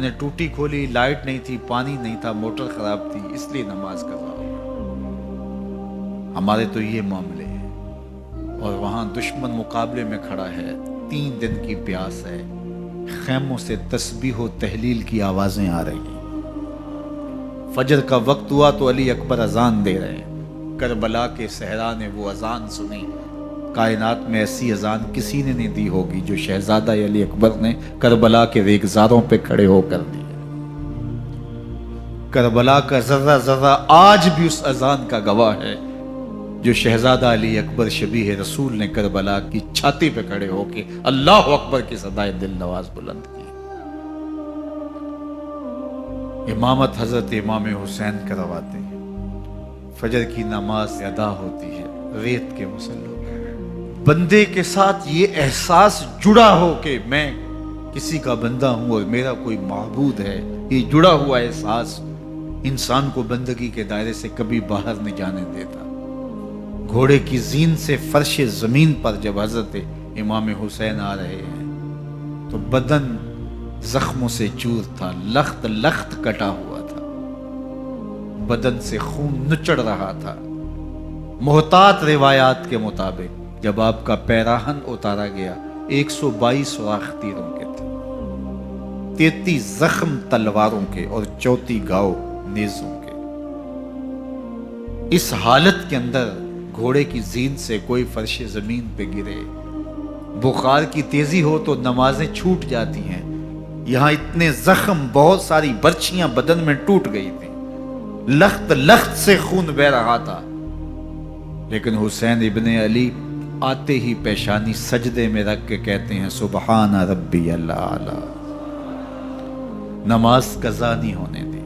میں نے ٹوٹی کھولی، لائٹ نہیں تھی، پانی نہیں تھا، موٹر خراب تھی، اس لیے نماز قضا ہو گئی۔ ہمارے تو یہ معاملے ہیں، اور وہاں دشمن مقابلے میں کھڑا ہے، 3 دن کی پیاس ہے، خیموں سے تسبیح و تحلیل کی آوازیں آ رہی ہیں۔ فجر کا وقت ہوا تو علی اکبر اذان دے رہے ہیں، کربلا کے صحرا نے وہ اذان سنی۔ کائنات میں ایسی اذان کسی نے نہیں دی ہوگی جو شہزادہ علی اکبر نے کربلا کے ریگزاروں پہ کھڑے ہو کر دی ہے۔ کربلا کا ذرہ ذرہ آج بھی اس اذان کا گواہ ہے جو شہزادہ علی اکبر شبیہ رسول نے کربلا کی چھاتی پہ کھڑے ہو کے اللہ اکبر کی صدائے دل نواز بلند کی۔ امامت حضرت امام حسین کرواتے ہیں، فجر کی نماز ادا ہوتی ہے ریت کے مسلح پہ۔ بندے کے ساتھ یہ احساس جڑا ہو کہ میں کسی کا بندہ ہوں اور میرا کوئی معبود ہے، یہ جڑا ہوا احساس انسان کو بندگی کے دائرے سے کبھی باہر نہیں جانے دیتا۔ گھوڑے کی زین سے فرش زمین پر جب حضرت امام حسین آ رہے ہیں تو بدن زخموں سے چور تھا، لخت لخت کٹا ہوا تھا، بدن سے خون نچڑ رہا تھا۔ محتاط روایات کے مطابق جب آپ کا پیراہن اتارا گیا 122 سوراخ تیروں کے تھے، 33 زخم تلواروں کے اور 34 گھاؤ نیزوں کے۔ اس حالت کے اندر گھوڑے کی زین سے کوئی فرش زمین پہ گرے، بخار کی تیزی ہو تو نمازیں چھوٹ جاتی ہیں۔ یہاں اتنے زخم، بہت ساری برچیاں بدن میں ٹوٹ گئی تھیں، لخت لخت سے خون بہ رہا تھا، لیکن حسین ابن علی آتے ہی پیشانی سجدے میں رکھ کے کہتے ہیں سبحان ربی الاعلی۔ نماز قضا نہیں ہونے دی۔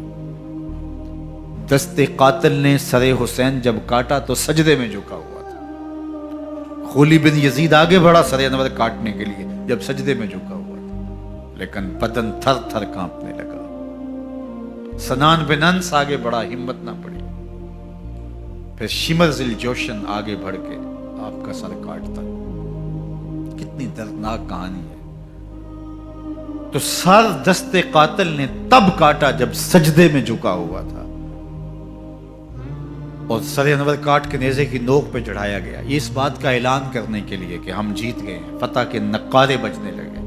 دست قاتل نے سر حسین جب کاٹا تو سجدے میں جھکا ہوا تھا۔ خولی بن یزید آگے بڑھا سر انور کاٹنے کے لیے جب سجدے میں جھکا ہوا تھا، لیکن بدن تھر تھر کانپنے لگا۔ سنان بن انس آگے بڑھا، ہمت نہ پڑی۔ پھر شمر ذی الجوشن آگے بڑھ کے آپ کا سر کاٹتا۔ کتنی دردناک کہانی ہے۔ تو سر دست قاتل نے تب کاٹا جب سجدے میں جھکا ہوا تھا، اور سر انور کاٹ کے نیزے کی نوک پہ چڑھایا گیا، یہ اس بات کا اعلان کرنے کے لیے کہ ہم جیت گئے ہیں، فتح کے نقارے بجنے لگے۔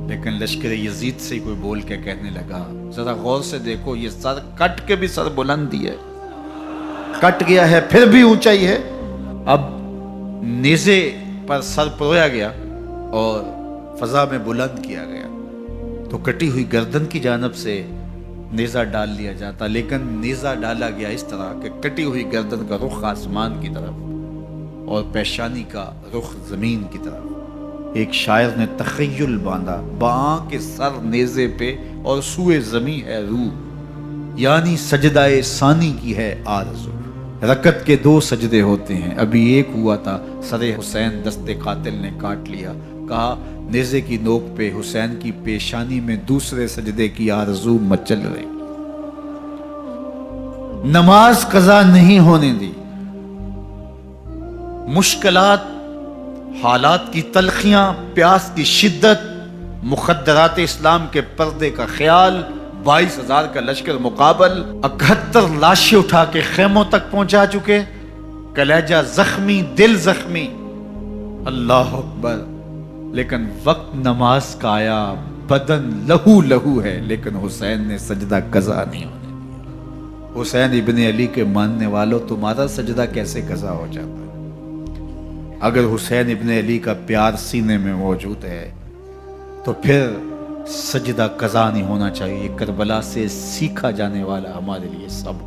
لیکن لشکر یزید سے کوئی بول کے کہنے لگا ذرا غور سے دیکھو، یہ سر کٹ کے بھی سر بلندی ہے، کٹ گیا ہے پھر بھی اونچائی ہے۔ اب نیزے پر سر پرویا گیا اور فضا میں بلند کیا گیا تو کٹی ہوئی گردن کی جانب سے نیزہ ڈال لیا جاتا، لیکن نیزہ ڈالا گیا اس طرح کہ کٹی ہوئی گردن کا رخ آسمان کی طرف اور پیشانی کا رخ زمین کی طرف۔ ایک شاعر نے تخیل باندھا، باں کے سر نیزے پہ اور سوئے زمیں ہے روح، یعنی سجدہ ثانی کی ہے آرزو۔ رکعت کے 2 سجدے ہوتے ہیں، ابھی ایک ہوا تھا، سر حسین دست قاتل نے کاٹ لیا، کہا نیزے کی نوک پہ حسین کی پیشانی میں دوسرے سجدے کی آرزو مچل رہی۔ نماز قضا نہیں ہونے دی۔ مشکلات، حالات کی تلخیاں، پیاس کی شدت، مخدرات اسلام کے پردے کا خیال، 22,000 کا لشکر مقابل، 71 لاشیں اٹھا کے خیموں تک پہنچا چکے، کلیجہ زخمی، دل زخمی، اللہ اکبر۔ لیکن وقت نماز کا آیا، بدن لہو لہو ہے، لیکن حسین نے سجدہ قضا نہیں ہونے دیا۔ حسین ابن علی کے ماننے والوں، تمہارا سجدہ کیسے قضا ہو جاتا ہے؟ اگر حسین ابن علی کا پیار سینے میں موجود ہے تو پھر سجدہ قضا نہیں ہونا چاہیے۔ کربلا سے سیکھا جانے والا ہمارے لیے سب